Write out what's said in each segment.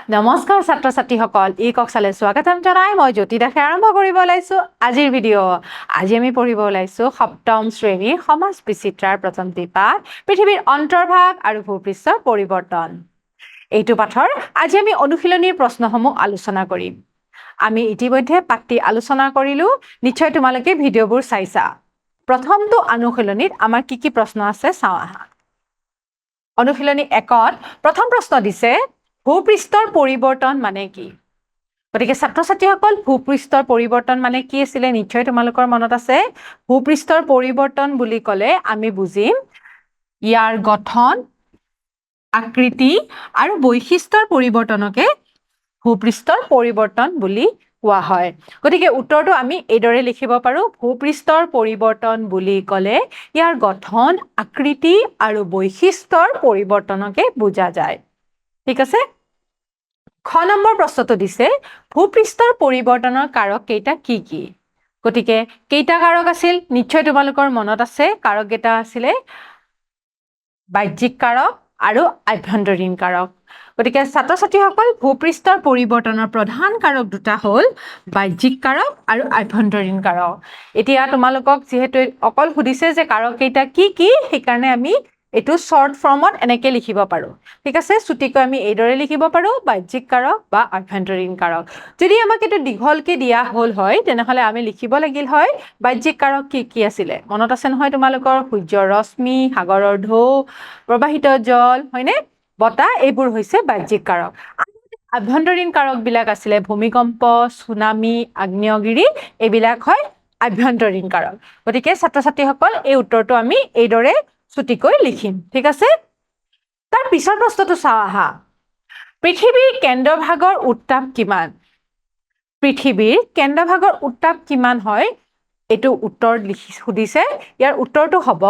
নমস্কাৰ ছাত্ৰ ছাত্ৰীসকল ই কক্সালে স্বাগতম জনাই মই জ্যোতি দাসে আৰম্ভ কৰিব ওলাইছো আজিৰ ভিডিঅ' আজি আমি পঢ়িব ওলাইছো সপ্তম শ্ৰেণীৰ সমাজ বিচিত্ৰাৰ প্ৰথমটি পাঠ পৃথিৱীৰ অন্তৰ্ভাগ আৰু ভূপৃষ্ঠৰ পৰিৱৰ্তন এইটো পাঠৰ আজি আমি অনুশীলনীৰ প্ৰশ্নসমূহ আলোচনা কৰিম আমি ইতিমধ্যে পাঠটি আলোচনা কৰিলো নিশ্চয় তোমালোকে ভিডিঅ'বোৰ চাইছা প্ৰথমটো অনুশীলনীত আমাৰ কি প্ৰশ্ন আছে চাওঁ আহা অনুশীলনী 1ত প্ৰথম প্ৰশ্ন দিছে ভূপৃষ্ঠৰ পৰিৱৰ্তন মানে কি গতিকে ছাত্ৰ ছাত্ৰীসকল ভূপৃষ্ঠৰ পৰিৱৰ্তন মানে কি আছিল নিশ্চয় তোমালোকৰ মনত আছে ভূপৃষ্ঠৰ পৰিৱৰ্তন বুলি ক'লে আমি বুজিম ইয়াৰ গঠন আকৃতি আৰু বৈশিষ্ট্যৰ পৰিৱৰ্তনকে ভূপৃষ্ঠৰ পৰিৱৰ্তন বুলি কোৱা হয় গতিকে উত্তৰটো আমি এইদৰে লিখিব পাৰো ভূপৃষ্ঠৰ পৰিৱৰ্তন বুলি ক'লে ইয়াৰ গঠন আকৃতি আৰু বৈশিষ্ট্যৰ পৰিৱৰ্তনকে বুজা যায় ঠিক আছে খ নম্বৰ প্ৰশ্নটো দিছে ভূপৃষ্ঠৰ পৰিৱৰ্তনৰ কাৰক কেইটা কি গতিকে কেইটা কাৰক আছিল নিশ্চয় তোমালোকৰ মনত আছে কাৰক কেইটা আছিলে বাহ্যিক কাৰক আৰু আভ্যন্তৰীণ কাৰক গতিকে ছাত্ৰ ছাত্ৰীসকল ভূপৃষ্ঠৰ পৰিৱৰ্তনৰ প্ৰধান কাৰক দুটা হ'ল বাহ্যিক কাৰক আৰু আভ্যন্তৰীণ কাৰক এতিয়া তোমালোকক যেহেতু অকল সুধিছে যে কাৰক কেইটা কি সেইকাৰণে আমি এটো শৰ্ট ফৰ্মত এনেকৈ লিখিব পাৰো ঠিক আছে ছুটিকৈ আমি এইদৰে লিখিব পাৰো বাহ্যিক কাৰক বা আভ্যন্তৰীণ কাৰক যদি আমাক এটো দীঘলকৈ দিয়া হ'ল হয় তেনেহলে আমি লিখিব লাগিল হয় বাহ্যিক কাৰক কি আছিল মনত আছে নহয় তোমালোকৰ সূৰ্যৰ ৰশ্মি সাগৰৰ ঢৌ প্ৰবাহিত জল হয়নে বতাহ এইবোৰ হৈছে বাহ্যিক কাৰক আভ্যন্তৰীণ কাৰক বিলাক আছিল ভূমিকম্প সুনামি আগ্নেয়গিৰি এইবিলাক হয় আভ্যন্তৰীণ কাৰক গতিকে ছাত্ৰ ছাত্ৰীসকল এই উত্তৰটো আমি এইদৰে ছুটিকৈ লিখিম ঠিক আছে তাৰ পিছৰ প্ৰশ্নটো চাওঁ আহা পৃথিৱীৰ কেন্দ্ৰভাগৰ উত্তাপ কিমান পৃথিৱীৰ কেন্দ্ৰভাগৰ উত্তাপ কিমান হয় এটো উত্তৰ সুধিছে ইয়াৰ উত্তৰটো হ'ব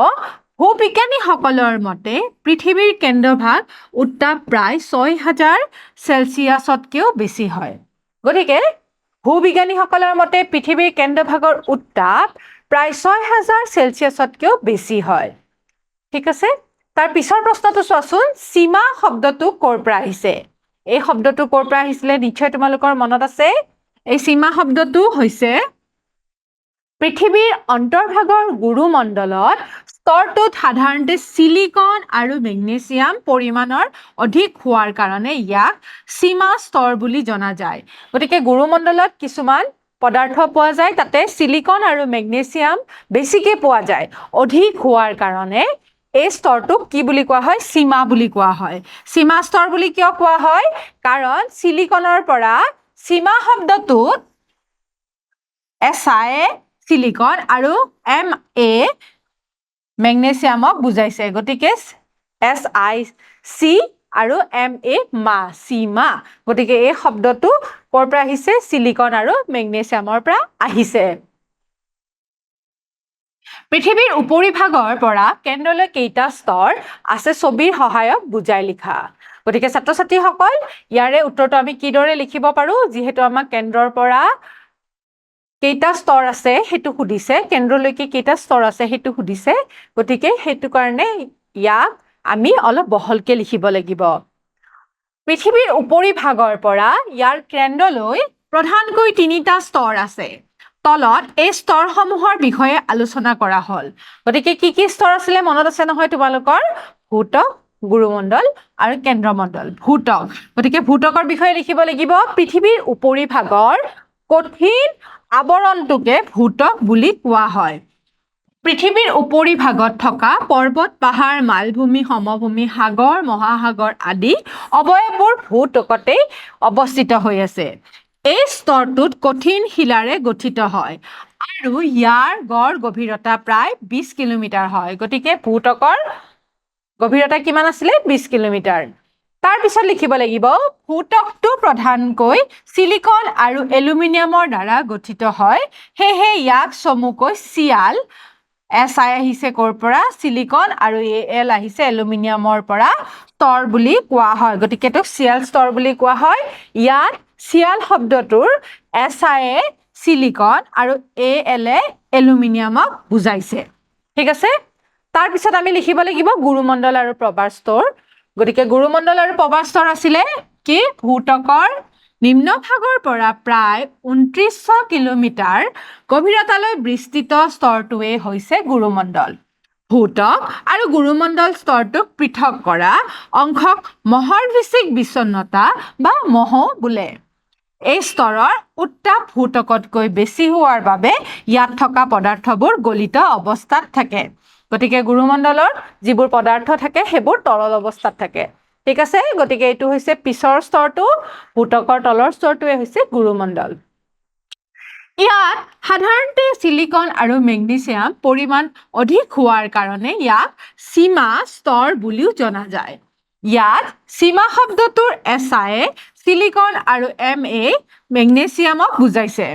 ভূবিজ্ঞানীসকলৰ মতে পৃথিৱীৰ কেন্দ্ৰভাগ উত্তাপ প্ৰায় 6000 সেলচিয়াছতকৈও বেছি হয় গতিকে ভূবিজ্ঞানীসকলৰ মতে পৃথিৱীৰ কেন্দ্ৰভাগৰ উত্তাপ প্ৰায় 6000 সেলচিয়াছতকৈও বেছি হয় ঠিক আছে তাৰ পিছৰ প্ৰশ্নটো চোৱাচোন সীমা শব্দটো ক'ৰ পৰা আহিছে এই শব্দটো ক'ৰ পৰা আহিছিলে নিশ্চয় তোমালোকৰ মনত আছে এই সীমা শব্দটো হৈছে পৃথিৱীৰ অন্তৰ্ভাগৰ গুৰুমণ্ডলত স্তৰটোত সাধাৰণতে সিলিকন আৰু মেগনেছিয়াম পৰিমাণৰ অধিক হোৱাৰ কাৰণে ইয়াক সীমা স্তৰ বুলি জনা যায় গতিকে গুৰুমণ্ডলত কিছুমান পদাৰ্থ পোৱা যায় তাতে সিলিকন আৰু মেগনেছিয়াম বেছিকৈ পোৱা যায় অধিক হোৱাৰ কাৰণে এই স্তৰটোক কি বুলি কোৱা হয় সীমা বুলি কোৱা হয় সীমা স্তৰ বুলি কিয় কোৱা হয় কাৰণ সিলিকনৰ পৰা সীমা শব্দটোত Si সিলিকন আৰু Ma মেগনেছিয়ামক বুজাইছে গতিকে SiC আৰু Ma মা সীমা গতিকে এই শব্দটো ক'ৰ পৰা আহিছে সিলিকন আৰু মেগনেছিয়ামৰ পৰা আহিছে পৃথিৱীৰ উপৰিভাগৰ পৰা কেন্দ্ৰলৈ কেইটা স্তৰ আছে ছবিৰ সহায়ক বুজাই লিখা গতিকে ছাত্ৰ ছাত্ৰীসকল ইয়াৰে উত্তৰটো আমি কিদৰে লিখিব পাৰো যিহেতু আমাক কেন্দ্ৰৰ পৰা কেইটা স্তৰ আছে হেতু সুধিছে কেন্দ্ৰলৈকে কেইটা স্তৰ আছে হেতু সুধিছে গতিকে হেতু কাৰণে ইয়াক আমি অলপ বহলকৈ লিখিব লাগিব পৃথিৱীৰ উপৰিভাগৰ পৰা ইয়াৰ কেন্দ্ৰলৈ প্ৰধানকৈ তিনিটা স্তৰ আছে তলত এই স্তৰসমূহৰ বিষয়ে আলোচনা কৰা হ'ল গতিকে কি স্তৰ আছিল মনত আছে নহয় তোমালোকৰ ভূতক গুৰুমণ্ডল আৰু কেন্দ্ৰমণ্ডল ভূতক গতিকে ভূতকৰ বিষয়ে লিখিব লাগিব পৃথিৱীৰ উপৰিভাগৰ কঠিন আৱৰণটোকে ভূতক বুলি কোৱা হয় পৃথিৱীৰ উপৰিভাগত থকা পৰ্বত পাহাৰ মালভূমি সমভূমি সাগৰ মহাসাগৰ আদি অৱয়ৱবোৰ ভূতকতে অৱস্থিত হৈ আছে এই স্তৰটোত কঠিন শিলাৰে গঠিত হয় আৰু ইয়াৰ গড় গভীৰতা প্ৰায় 20 কিলোমিটাৰ হয় গতিকে ভূতকৰ গভীৰতা কিমান আছিল 20 কিলোমিটাৰ তাৰ পিছত লিখিব লাগিব ভূতকটো প্ৰধানকৈ সিলিকন আৰু এলুমিনিয়ামৰ দ্বাৰা গঠিত হয় হেহে ইয়াক চমুকৈ সিয়াল Si আহিছে ক'ৰ পৰা সিলিকন আৰু Al আহিছে এলুমিনিয়ামৰ পৰা স্তৰ বুলি কোৱা হয় গতিকে এটো সিয়াল স্তৰ বুলি কোৱা হয় ইয়াত সিয়াল শব্দটোৰ Si সিলিকন আৰু Al এলুমিনিয়ামক বুজাইছে ঠিক আছে তাৰ পিছত আমি লিখিব লাগিব গুৰুমণ্ডল আৰু প্ৰবাল স্তৰ গতিকে গুৰুমণ্ডল আৰু প্ৰবাল স্তৰ আছিলে কি ভূত্বকৰ নিম্নভাগৰ পৰা প্ৰায় ২৯০০ কিলোমিটাৰ গভীৰতালৈ বিস্তৃত স্তৰটোৱে হৈছে গুৰুমণ্ডল। ভূত্বক আৰু গুৰুমণ্ডল স্তৰটোক পৃথক কৰা অংশক মহৰভিষিক বিচ্ছন্নতা বা মহ বোলে। এই স্তৰৰ উত্তাপ ভূত্বকতকৈ বেছি হোৱাৰ বাবে ইয়াত থকা পদাৰ্থবোৰ গলিত অৱস্থাত থাকে। গতিকে গুৰুমণ্ডলৰ যিবোৰ পদাৰ্থ থাকে সেইবোৰ তৰল অৱস্থাত থাকে। ঠিক আছে, গতিকে এইটো হৈছে পিছৰ স্তৰটো, ভূত্বকৰ তলৰ স্তৰটোৱে হৈছে গুৰুমণ্ডল। ইয়াত সাধাৰণতে সিলিকন আৰু মেগনেছিয়াম পৰিমাণ অধিক হোৱাৰ কাৰণে ইয়াক সীমা স্তৰ বুলিও জনা যায়। ইয়াত সীমা শব্দটোৰ এছায়ে সিলিকন আৰু MA মেগনেছিয়ামক বুজাইছে।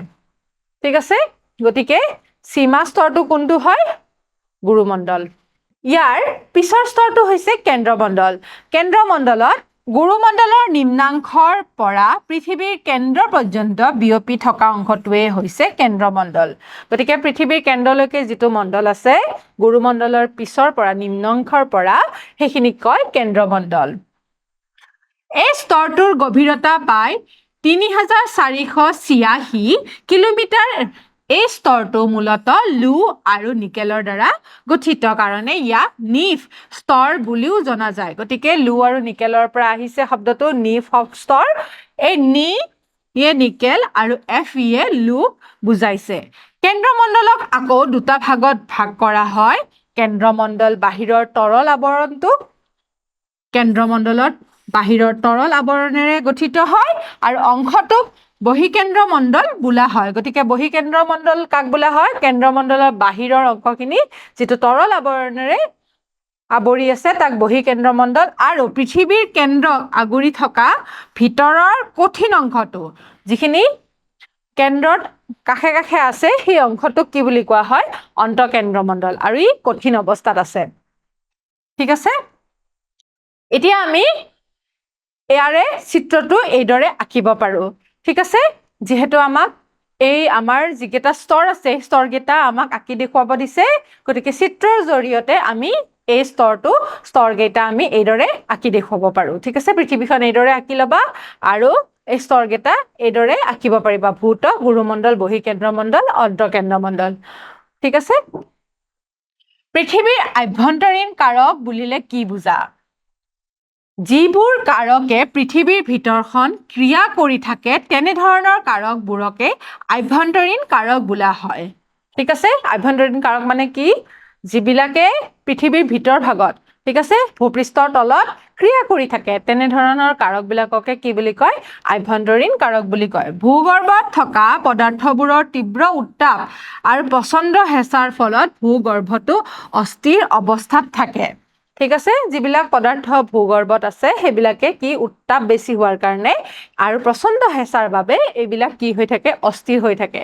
ঠিক আছে, গতিকে সীমা স্তৰটো কোনটো হয়? গুৰুমণ্ডল। ইয়াৰ পিছৰ স্তৰটো হৈছে কেন্দ্ৰমণ্ডল। কেন্দ্ৰমণ্ডলত গুৰুমণ্ডলৰ নিম্নাংশৰ পৰা পৃথিৱীৰ কেন্দ্ৰ পৰ্যন্ত বিয়পি থকা অংশটোৱে হৈছে কেন্দ্ৰমণ্ডল। গতিকে পৃথিৱীৰ কেন্দ্ৰলৈকে যিটো মণ্ডল আছে গুৰুমণ্ডলৰ পিছৰ পৰা নিম্নাংশৰ পৰা সেইখিনিক কয় কেন্দ্ৰমণ্ডল। এই স্তৰটোৰ গভীৰতা প্ৰায় ৩,৪৮৬ কিলোমিটাৰ। এই স্তৰটো মূলতঃ লো আৰু নিকেলৰ দ্বাৰা গঠিত কাৰণে ইয়াক নিফ স্তৰ বুলিও জনা যায়। গতিকে লো আৰু নিকেলৰ পৰা আহিছে শব্দটো নিফ স্তৰ। এই নি ইয়ে নিকেল আৰু এফ ইয়ে লো বুজাইছে। কেন্দ্ৰমণ্ডলক আকৌ দুটা ভাগত ভাগ কৰা হয়। কেন্দ্ৰমণ্ডল বাহিৰৰ তৰল আৱৰণটো কেন্দ্ৰমণ্ডলত বাহিৰৰ তৰল আৱৰণেৰে গঠিত হয় আৰু অংশটোক বহিকেন্দ্ৰমণ্ডল বোলা হয়। গতিকে বহিকেন্দ্ৰমণ্ডল কাক বোলা হয়? কেন্দ্ৰমণ্ডলৰ বাহিৰৰ অংশখিনি যিটো তৰল আৱৰণেৰে আৱৰি আছে তাক বহিকেন্দ্ৰমণ্ডল, আৰু পৃথিৱীৰ কেন্দ্ৰক আগুৰি থকা ভিতৰৰ কঠিন অংশটো যিখিনি কেন্দ্ৰত কাষে কাষে আছে সেই অংশটোক কি বুলি কোৱা হয়? অন্তঃকেন্দ্ৰমণ্ডল, আৰু ই কঠিন অৱস্থাত আছে। ঠিক আছে, এতিয়া আমি ইয়াৰে চিত্ৰটো এইদৰে আঁকিব পাৰোঁ। ঠিক আছে, যিহেতু আমাক এই আমাৰ যিকেইটা স্তৰ আছে সেই স্তৰকেইটা আমাক আঁকি দেখুৱাব দিছে, গতিকে চিত্ৰৰ জৰিয়তে আমি এই স্তৰকেইটা আমি এইদৰে আঁকি দেখুৱাব পাৰোঁ। ঠিক আছে, পৃথিৱীখন এইদৰে আঁকি ল'বা আৰু এই স্তৰকেইটা এইদৰে আঁকিব পাৰিবা: ভূত্বক, গুৰুমণ্ডল, বহিকেন্দ্ৰমণ্ডল, অন্তঃকেন্দ্ৰমণ্ডল। ঠিক আছে, পৃথিৱীৰ আভ্যন্তৰীণ কাৰক বুলিলে কি বুজা? যিবোৰ কাৰকে পৃথিৱীৰ ভিতৰখন ক্ৰিয়া কৰি থাকে তেনেধৰণৰ কাৰকবোৰকে আভ্যন্তৰীণ কাৰক বোলা হয়। ঠিক আছে, আভ্যন্তৰীণ কাৰক মানে কি? যিবিলাকে পৃথিৱীৰ ভিতৰ ভাগত, ঠিক আছে, ভূপৃষ্ঠৰ তলত ক্ৰিয়া কৰি থাকে তেনেধৰণৰ কাৰকবিলাককে কি বুলি কয়? আভ্যন্তৰীণ কাৰক বুলি কয়। ভূগৰ্ভত থকা পদাৰ্থবোৰৰ তীব্ৰ উত্তাপ আৰু প্ৰচণ্ড হেঁচাৰ ফলত ভূগৰ্ভটো অস্থিৰ অৱস্থাত থাকে। ঠিক আছে, যিবিলাক পদাৰ্থ ভূগৰ্ভত আছে সেইবিলাকে কি উত্তাপ বেছি হোৱাৰ কাৰণে আৰু প্ৰচণ্ড হেঁচাৰ বাবে এইবিলাক কি হৈ থাকে? অস্থিৰ হৈ থাকে।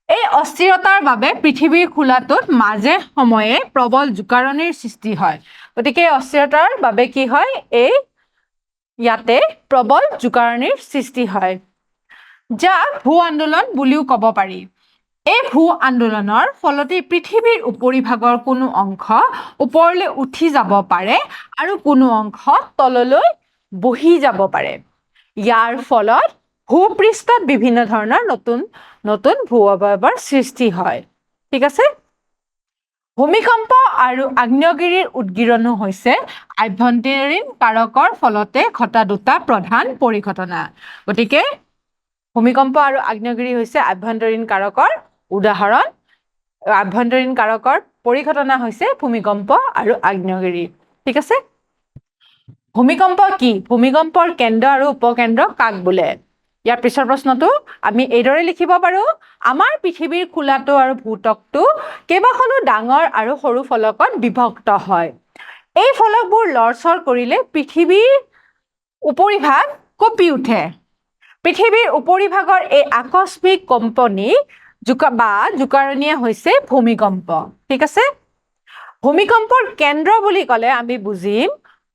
এই অস্থিৰতাৰ বাবে পৃথিৱীৰ খোলাটোত মাজে সময়ে প্ৰবল জোকাৰণিৰ সৃষ্টি হয়। গতিকে অস্থিৰতাৰ বাবে কি হয়? ইয়াতে প্ৰবল জোকাৰণিৰ সৃষ্টি হয়, যাক ভূ আন্দোলন বুলিও ক'ব পাৰি। এই ভূ আন্দোলনৰ ফলতে পৃথিৱীৰ উপৰিভাগৰ কোনো অংশ ওপৰলৈ উঠি যাব পাৰে আৰু কোনো অংশ তললৈ বহি যাব পাৰে। ইয়াৰ ফলত ভূপৃষ্ঠত বিভিন্ন ধৰণৰ নতুন নতুন ভূ অৱয়ৱৰ সৃষ্টি হয়। ঠিক আছে, ভূমিকম্প আৰু আগ্নেয়গিৰিৰ উদগিৰণো হৈছে আভ্যন্তৰীণ কাৰকৰ ফলতে ঘটা দুটা প্ৰধান পৰিঘটনা। গতিকে ভূমিকম্প আৰু আগ্নেয়গিৰি হৈছে আভ্যন্তৰীণ কাৰকৰ উদাহৰণ। আভ্যন্তৰীণ কাৰকৰ পৰিঘটনা হৈছে ভূমিকম্প আৰু আগ্নেয়গিৰি। ঠিক আছে, ভূমিকম্প কি? ভূমিকম্পৰ কেন্দ্ৰ আৰু উপকেন্দ্ৰ কাক বোলে? ইয়াৰ পিছৰ প্ৰশ্নটো আমি এইদৰে লিখিব পাৰোঁ: আমাৰ পৃথিৱীৰ খোলাটো আৰু ভূত্বকটো কেইবাখনো ডাঙৰ আৰু সৰু ফলকত বিভক্ত হয়। এই ফলকবোৰ লৰচৰ কৰিলে পৃথিৱীৰ উপৰিভাগ কঁপি উঠে। পৃথিৱীৰ উপৰিভাগৰ এই আকস্মিক কম্পনী বা জোকাৰণিয়ে হৈছে ভূমিকম্প। ঠিক আছে, ভূমিকম্পৰ কেন্দ্ৰ বুলি ক'লে আমি বুজিম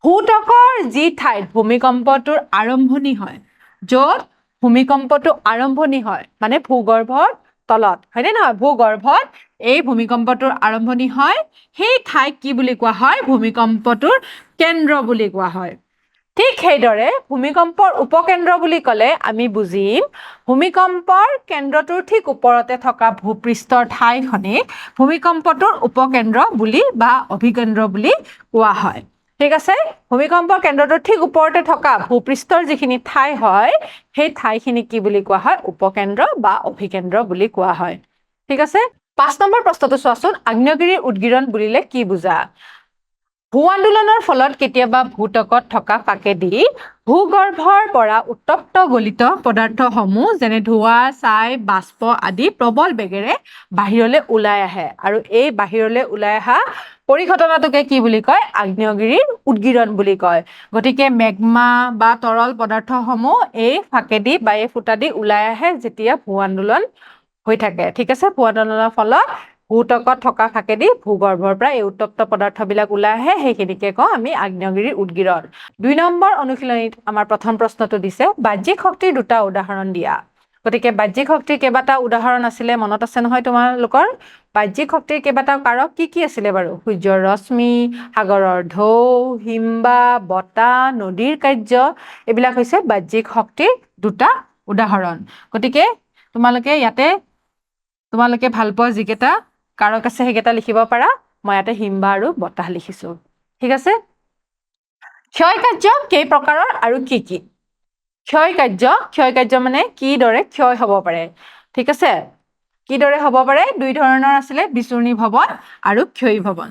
ভূত্বকৰ যি ঠাইত ভূমিকম্পটোৰ আৰম্ভণি হয়, য'ত ভূমিকম্পটো আৰম্ভণি হয় মানে ভূগৰ্ভৰ তলত, হয়নে নহয়? ভূগৰ্ভত এই ভূমিকম্পটোৰ আৰম্ভণি হয়, সেই ঠাইক কি বুলি কোৱা হয়? ভূমিকম্পটোৰ কেন্দ্ৰ বুলি কোৱা হয়। ঠিক সেইদৰে ভূমিকম্পৰ উপকেন্দ্ৰ বুলি ক'লে আমি বুজিম ভূমিকম্পৰ কেন্দ্ৰটোৰ ঠিক ওপৰতে থকা ভূপৃষ্ঠৰ ঠাইখনিক ভূমিকম্পটোৰ উপকেন্দ্ৰ বুলি বা অভিকেন্দ্ৰ বুলি কোৱা হয় ঠিক আছে ভূমিকম্পৰ কেন্দ্ৰটোৰ ঠিক ওপৰতে থকা ভূপৃষ্ঠৰ যিখিনি ঠাই হয় সেই ঠাইখিনি কি বুলি কোৱা হয় উপকেন্দ্ৰ বা অভিকেন্দ্ৰ বুলি কোৱা হয় ঠিক আছে 5 নম্বৰ প্ৰশ্নটো চোৱাচোন আগ্নেয়গিৰিৰ উদগীৰণ বুলিলে কি বুজা ভূ আন্দোলনৰ ফলত কেতিয়াবা ভূতকত থকা ফাকেদি ভূগৰ্ভৰ পৰা উত্তপ্ত গলিত পদাৰ্থসমূহ যেনে ধোঁৱা ছাই বাষ্প আদি প্ৰবল বেগেৰে বাহিৰলৈ ওলাই আহে আৰু এই বাহিৰলৈ ওলাই অহা পৰিঘটনাটোকে কি বুলি কয় আগ্নেয়গিৰিৰ উদগীৰণ বুলি কয় গতিকে মেগমা বা তৰল পদাৰ্থসমূহ এই ফাকেদি বা এই ফুটাদি ওলাই আহে যেতিয়া ভূ আন্দোলন হৈ থাকে ঠিক আছে ভূ আন্দোলনৰ ফলত ভূতকত থকা ফাকেদি ভূগৰ্ভৰ পৰা এই উত্তপ্ত পদাৰ্থবিলাক ওলাই আহে সেইখিনিকে কওঁ আমি আগ্নেয়গিৰিৰ উদগীৰণ 2 নম্বৰ অনুশীলনীত আমাৰ প্ৰথম প্ৰশ্নটো দিছে বাহ্যিক শক্তিৰ দুটা উদাহৰণ দিয়া গতিকে বাহ্যিক শক্তিৰ কেইবাটা উদাহৰণ আছিলে মনত আছে নহয় তোমালোকৰ বাহ্যিক শক্তিৰ কেইবাটাও কাৰক কি আছিলে বাৰু সূৰ্যৰ ৰশ্মি সাগৰৰ ঢৌ হিমবাহ বতাহ নদীৰ কাৰ্য এইবিলাক হৈছে বাহ্যিক শক্তিৰ দুটা উদাহৰণ গতিকে তোমালোকে ভাল পোৱা যিকেইটা কাৰক আছে সেইকেইটা লিখিব পাৰা মই ইয়াতে হিমবাহ আৰু বতাহ লিখিছো ঠিক আছে ক্ষয় কাৰ্য কেই প্ৰকাৰৰ আৰু কি ক্ষয় কাৰ্য মানে কিদৰে ক্ষয় হ'ব পাৰে ঠিক আছে কিদৰে হ'ব পাৰে দুই ধৰণৰ আছিলে বিচূৰ্ণী ভৱন আৰু ক্ষয়ী ভৱন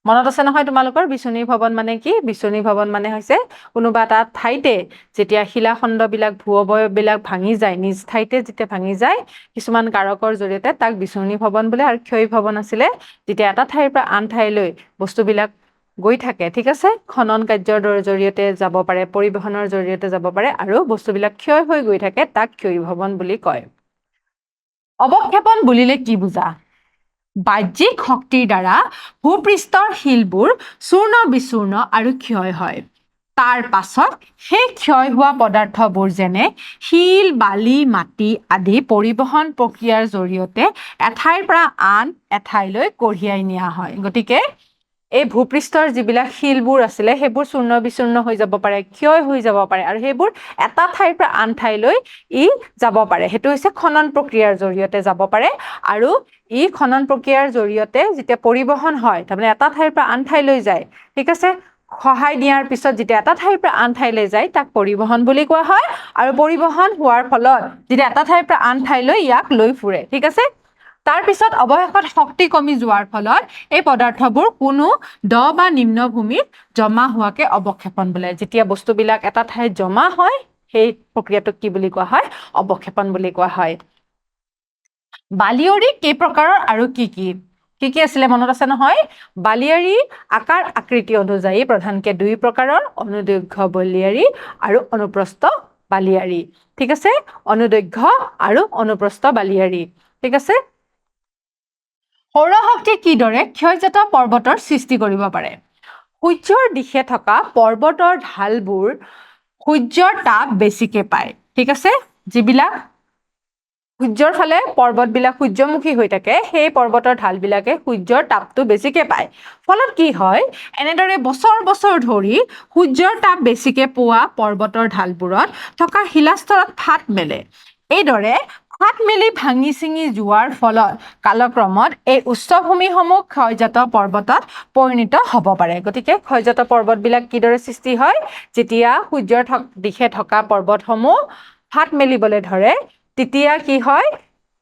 মনত আছে নহয় তোমালোকৰ বিচূৰ্ণী ভৱন মানে কি বিচূৰ্ণী ভৱন মানে হৈছে কোনোবা এটা ঠাইতে যেতিয়া শিলাখণ্ডবিলাক ভূ অৱয়ৱবিলাক ভাঙি যায় নিজ ঠাইতে যেতিয়া ভাঙি যায় কিছুমান কাৰকৰ জৰিয়তে তাক বিচূৰ্ণী ভৱন বোলে আৰু ক্ষয়ী ভৱন আছিলে যেতিয়া এটা ঠাইৰ পৰা আন ঠাইলৈ বস্তুবিলাক গৈ থাকে ঠিক আছে খনন কাৰ্যৰ জৰিয়তে যাব পাৰে পৰিবহনৰ জৰিয়তে যাব পাৰে আৰু বস্তুবিলাক ক্ষয় হৈ গৈ থাকে তাক ক্ষয়ী ভৱন বুলি কয় অৱক্ষেপন বুলিলে কি বুজা বাহ্যিক শক্তিৰ দ্বাৰা ভূপৃষ্ঠৰ শিলবোৰ চূৰ্ণ বিচূৰ্ণ আৰু ক্ষয় হয় তাৰ পাছত সেই ক্ষয় হোৱা পদাৰ্থবোৰ যেনে শিল বালি মাটি আদি পৰিবহন প্ৰক্ৰিয়াৰ জৰিয়তে এঠাইৰ পৰা আন এঠাইলৈ কঢ়িয়াই নিয়া হয় গতিকে এই ভূপৃষ্ঠৰ যিবিলাক শিলবোৰ আছিলে সেইবোৰ চূৰ্ণ বিচূৰ্ণ হৈ যাব পাৰে ক্ষয় হৈ যাব পাৰে আৰু সেইবোৰ এটা ঠাইৰ পৰা আন ঠাইলৈ যাব পাৰে সেইটো হৈছে খনন প্ৰক্ৰিয়াৰ জৰিয়তে যাব পাৰে আৰু খনন প্ৰক্ৰিয়াৰ জৰিয়তে যেতিয়া পৰিবহন হয় তাৰমানে এটা ঠাইৰ পৰা আন ঠাইলৈ যায় ঠিক আছে সহায় দিয়াৰ পিছত যেতিয়া এটা ঠাইৰ পৰা আন ঠাইলৈ যায় তাক পৰিবহন বুলি কোৱা হয় আৰু পৰিবহন হোৱাৰ ফলত যেতিয়া এটা ঠাইৰ পৰা আন ঠাইলৈ ইয়াক লৈ ফুৰে ঠিক আছে তাৰ পিছত অৱশেষত শক্তি কমি যোৱাৰ ফলত এই পদাৰ্থবোৰ কোনো দ বা নিম্ন ভূমিত জমা হোৱাকে অৱক্ষেপন বোলে যেতিয়া বস্তুবিলাক এটা ঠাইত জমা হয় সেই প্ৰক্ৰিয়াটোক কি বুলি কোৱা হয় অৱক্ষেপন বুলি কোৱা হয় বালিয়ৰী কেই প্ৰকাৰৰ আৰু কি আছিলে মনত আছে নহয় বালিয়ৰী আকাৰ আকৃতি অনুযায়ী প্ৰধানকৈ 2 প্ৰকাৰৰ অনুদৈৰ্ঘ্য বালিয়ৰী আৰু অনুপ্ৰস্থ বালিয়ৰী ঠিক আছে অনুদৈৰ্ঘ্য আৰু অনুপ্ৰস্থ বালিয়ৰী ঠিক আছে সৌৰশক্তি কিদৰে ক্ষয়জাত পৰ্বতৰ সৃষ্টি কৰিব পাৰে সূৰ্যৰ দিশে থকা পৰ্বতৰ ঢালবোৰ সূৰ্যৰ তাপ বেছিকে পায় ঠিক আছে যিবিলাক সূৰ্যৰ ফালে পৰ্বতবিলাক সূৰ্যমুখী হৈ থাকে সেই পৰ্বতৰ ঢালবিলাকে সূৰ্যৰ তাপটো বেছিকে পায় ফলত কি হয় এনেদৰে বছৰ বছৰ ধৰি সূৰ্যৰ তাপ বেছিকে পোৱা পৰ্বতৰ ঢালবোৰত থকা শিলাস্তৰত ফাট মেলে এইদৰে ফাট মেলি ভাঙি চিঙি যোৱাৰ ফলত কালক্ৰমত এই উচ্চভূমিসমূহ ক্ষয়জাত পৰ্বতত পৰিণত হ'ব পাৰে গতিকে ক্ষয়জাত পৰ্বতবিলাক কিদৰে সৃষ্টি হয় যেতিয়া সূৰ্যৰ দিশে থকা পৰ্বতসমূহ ফাট মেলিবলৈ ধৰে তেতিয়া কি হয়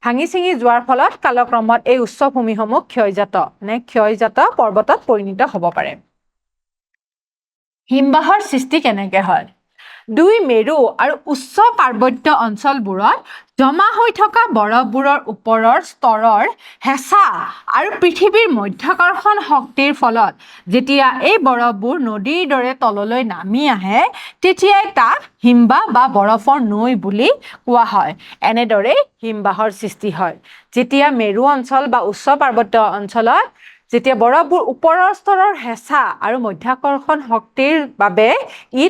ভাঙি চিঙি যোৱাৰ ফলত কালক্ৰমত এই উচ্চভূমিসমূহ ক্ষয়জাত পৰ্বতত পৰিণত হ'ব পাৰে হিমবাহৰ সৃষ্টি কেনেকৈ হয় 2 মেৰু আৰু উচ্চ পাৰ্বত্য অঞ্চলবোৰত জমা হৈ থকা বৰফবোৰৰ ওপৰৰ স্তৰৰ হেঁচা আৰু পৃথিৱীৰ মধ্যাকৰ্ষণ শক্তিৰ ফলত যেতিয়া এই বৰফবোৰ নদীৰ দৰে তললৈ নামি আহে তেতিয়াই তাক হিমবাহ বা বৰফৰ নৈ বুলি কোৱা হয় এনেদৰে হিমবাহৰ সৃষ্টি হয় যেতিয়া মেৰু অঞ্চল বা উচ্চ পাৰ্বত্য অঞ্চলত যেতিয়া বৰফবোৰ ওপৰৰ স্তৰৰ হেঁচা আৰু মধ্যাকৰ্ষণ শক্তিৰ বাবে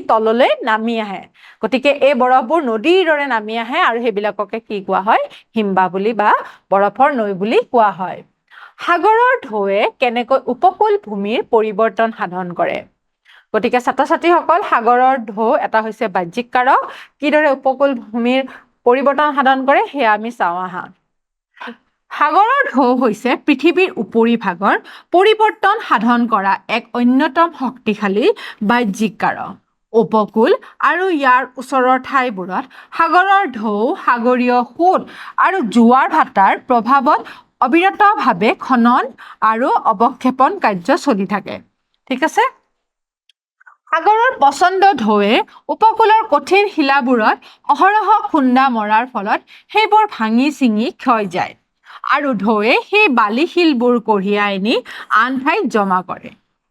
তললৈ নামি আহে গতিকে এই বৰফবোৰ নদীৰ দৰে নামি আহে আৰু সেইবিলাককে কি কোৱা হয় হিমবাহ বুলি বা বৰফৰ নৈ বুলি কোৱা হয় সাগৰৰ ঢৌৱে কেনেকৈ উপকূল ভূমিৰ পৰিৱৰ্তন সাধন কৰে গতিকে ছাত্ৰ ছাত্ৰীসকল সাগৰৰ ঢৌ এটা হৈছে বাহ্যিক কাৰক কিদৰে উপকূল ভূমিৰ পৰিৱৰ্তন সাধন কৰে সেয়া আমি চাওঁ আহা সাগৰৰ ঢৌ হৈছে পৃথিৱীৰ উপৰিভাগৰ পৰিৱৰ্তন সাধন কৰা এক অন্যতম শক্তিশালী বাহ্যিক কাৰক উপকূল আৰু ইয়াৰ ওচৰৰ ঠাইবোৰত সাগৰৰ ঢৌ সাগৰীয় সোঁত আৰু জোৱাৰ ভাটাৰ প্ৰভাৱত অবিৰতভাৱে খনন আৰু অৱক্ষেপন কাৰ্য চলি থাকে ঠিক আছে সাগৰৰ প্ৰচণ্ড ঢৌৱে উপকূলৰ কঠিন শিলাবোৰত অহৰহ খুন্দা মৰাৰ ফলত সেইবোৰ ভাঙি ছিঙি ক্ষয় যায় আৰু ঢৌৱে সেই বালি শিলবোৰ কঢ়িয়াই নি আন ঠাইত জমা কৰে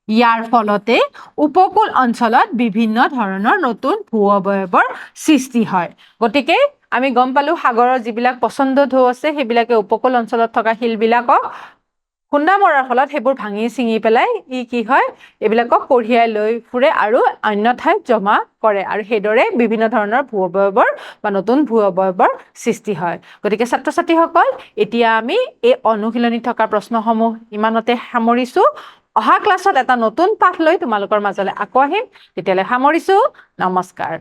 ইয়াৰ ফলতে উপকূল অঞ্চলত বিভিন্ন ধৰণৰ নতুন ভূ অৱয়ৱৰ সৃষ্টি হয় গতিকে আমি গম পালো সাগৰৰ যিবিলাক প্ৰচণ্ড ঢৌ আছে সেইবিলাকে উপকূল অঞ্চলত থকা শিলবিলাকক খুন্দা মৰাৰ ফলত সেইবোৰ ভাঙি ছিঙি পেলাই কি হয় এইবিলাকক কঢ়িয়াই লৈ ফুৰে আৰু অন্য ঠাইত জমা কৰে আৰু সেইদৰে বিভিন্ন ধৰণৰ ভূ অৱয়ৱৰ বা নতুন ভূ অৱয়ৱৰ সৃষ্টি হয় গতিকে ছাত্ৰ ছাত্ৰীসকল এতিয়া আমি এই অনুশীলনী থকা প্ৰশ্নসমূহ ইমানতে সামৰিছো অহা ক্লাছত এটা নতুন পাঠ লৈ তোমালোকৰ মাজলৈ আকৌ আহিম তেতিয়ালৈ সামৰিছো নমস্কাৰ